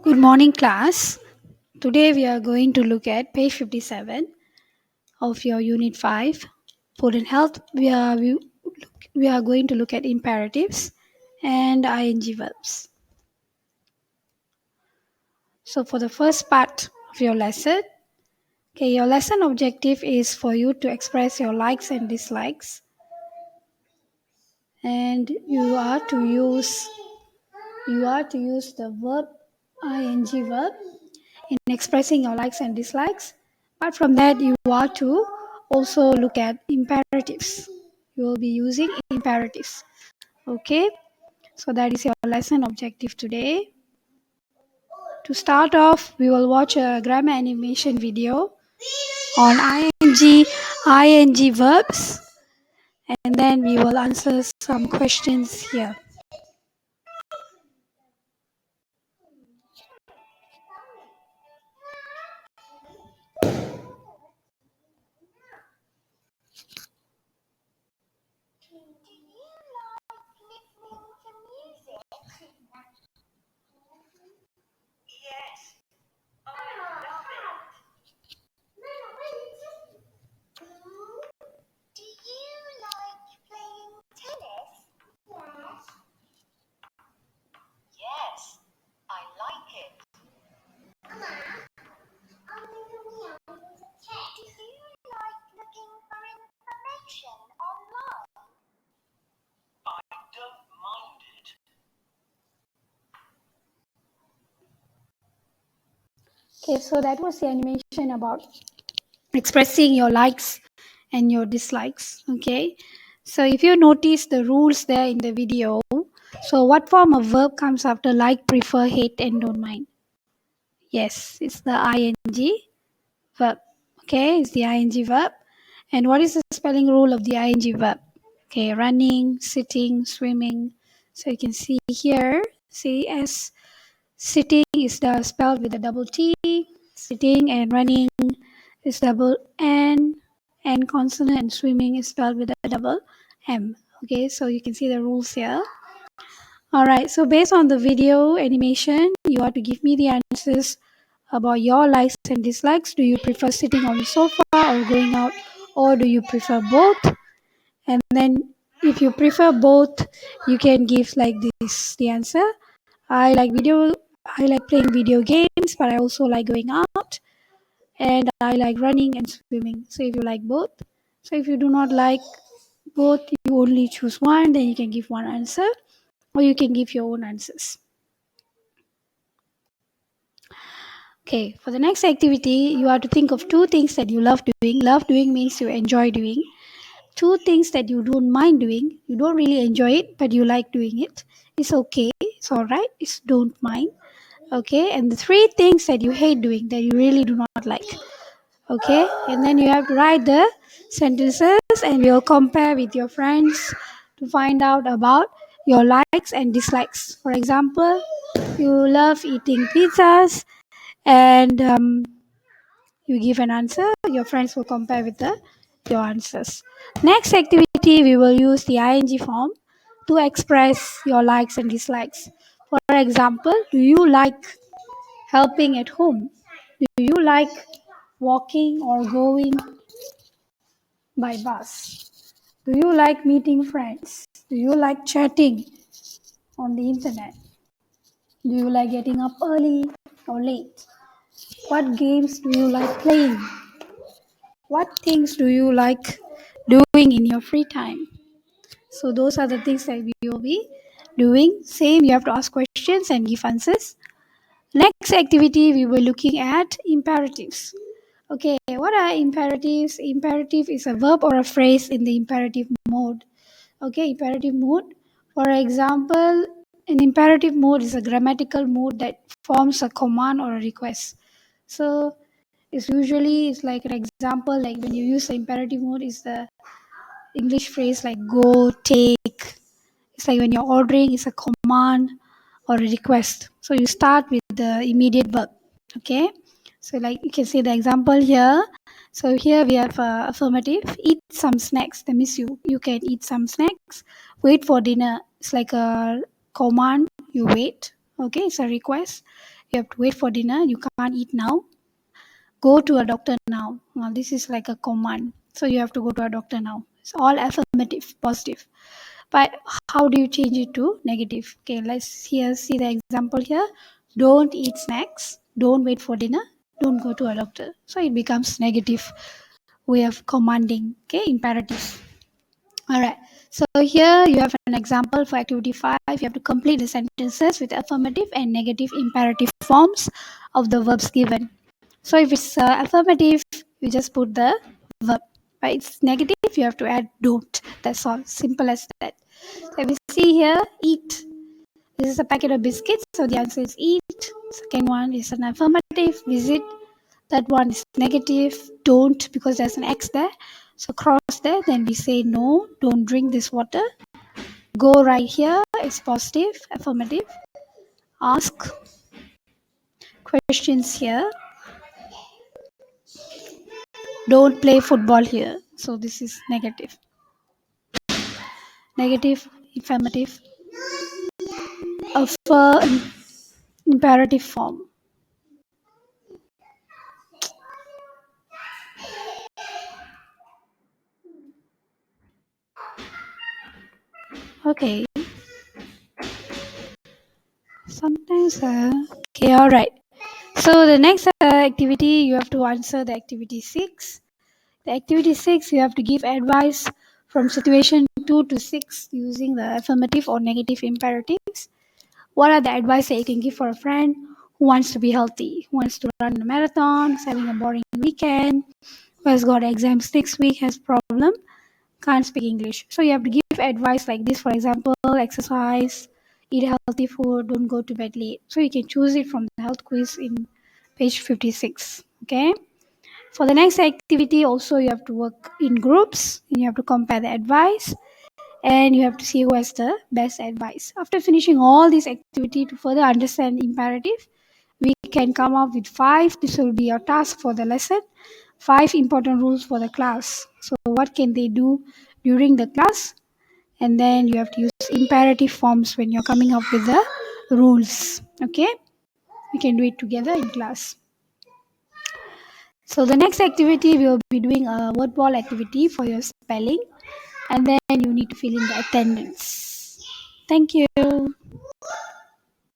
Good morning, class. Today we are going to look at page 57 of your Unit 5, Food and Health. We are going to look at imperatives and ing verbs. So, for the first part of your lesson, your lesson objective is for you to express your likes and dislikes, and you are to use the verb ing verb in expressing your likes and dislikes. Apart from that, you are to also look at imperatives. You will be using imperatives. Okay, so that is your lesson objective today. To start off, we will watch a grammar animation video on ing verbs, and then we will answer some questions here. Okay, so that was the animation about expressing your likes and your dislikes. Okay, so if you notice the rules there in the video, so what form of verb comes after like, prefer, hate, and don't mind? Yes, it's the ing verb. Okay, it's the ing verb. And what is the spelling rule of the ing verb? Okay, running, sitting, swimming. So you can see here, see as sitting is spelled with a double T, sitting, and running is double N consonant, and swimming is spelled with a double M. Okay, so you can see the rules here. Alright, so based on the video animation, you have to give me the answers about your likes and dislikes. Do you prefer sitting on the sofa or going out, or do you prefer both? And then if you prefer both, you can give like this the answer. I like playing video games, but I also like going out, and I like running and swimming. So if you like both, so if you do not like both, you only choose one, then you can give one answer, or you can give your own answers. Okay, for the next activity, you have to think of two things that you love doing. Love doing means you enjoy doing. Two things that you don't mind doing. You don't really enjoy it, but you like doing it. It's okay. It's all right. It's don't mind. Okay, and the three things that you hate doing, that you really do not like. Okay, and then you have to write the sentences, and we'll compare with your friends to find out about your likes and dislikes. For example, you love eating pizzas, and you give an answer, your friends will compare with your answers. Next activity, we will use the ing form to express your likes and dislikes. For example, do you like helping at home? Do you like walking or going by bus? Do you like meeting friends? Do you like chatting on the internet? Do you like getting up early or late? What games do you like playing? What things do you like doing in your free time? So those are the things that we will be doing. Same, you have to ask questions and give answers. Next activity, we were looking at imperatives. Okay, what are imperatives? Imperative is a verb or a phrase in the imperative mode. Okay, imperative mode. For example, an imperative mode is a grammatical mode that forms a command or a request. So it's like an example, like when you use the imperative mode is the English phrase like go, take. It's like when you're ordering, it's a command or a request. So you start with the immediate verb. Okay. So like you can see the example here. So here we have affirmative. Eat some snacks. That means you can eat some snacks. Wait for dinner. It's like a command. You wait. Okay. It's a request. You have to wait for dinner. You can't eat now. Go to a doctor now. This is like a command. So you have to go to a doctor now. It's all affirmative, positive. But how do you change it to negative? Okay, let's here see the example here. Don't eat snacks. Don't wait for dinner. Don't go to a doctor. So it becomes negative way of commanding. Okay, imperative. All right. So here you have an example for activity 5. You have to complete the sentences with affirmative and negative imperative forms of the verbs given. So if it's affirmative, you just put the verb. But it's negative, you have to add don't. That's all. Simple as that. So we see here, eat. This is a packet of biscuits, so the answer is eat. Second one is an affirmative, visit. That one is negative, don't, because there's an X there. So cross there, then we say no, don't drink this water. Go right here, it's positive, affirmative. Ask questions here. Don't play football here. So this is negative. Negative, affirmative, imperative form. Okay. Sometimes, okay, all right. So the next activity, you have to answer the activity 6. The activity 6, you have to give advice from situation 2 to 6 using the affirmative or negative imperatives. What are the advice that you can give for a friend who wants to be healthy, who wants to run a marathon, is having a boring weekend, who has got exams next week, has problem, can't speak English. So you have to give advice like this, for example, exercise, eat healthy food, don't go to bed late. So you can choose it from the health quiz in page 56. Okay. For the next activity, also you have to work in groups and you have to compare the advice and you have to see who has the best advice. After finishing all these activity to further understand imperative, we can come up with 5. This will be your task for the lesson. 5 important rules for the class. So what can they do during the class? And then you have to use imperative forms when you're coming up with the rules. Okay? We can do it together in class. So the next activity we will be doing a word ball activity for your spelling and then you need to fill in the attendance. Thank you.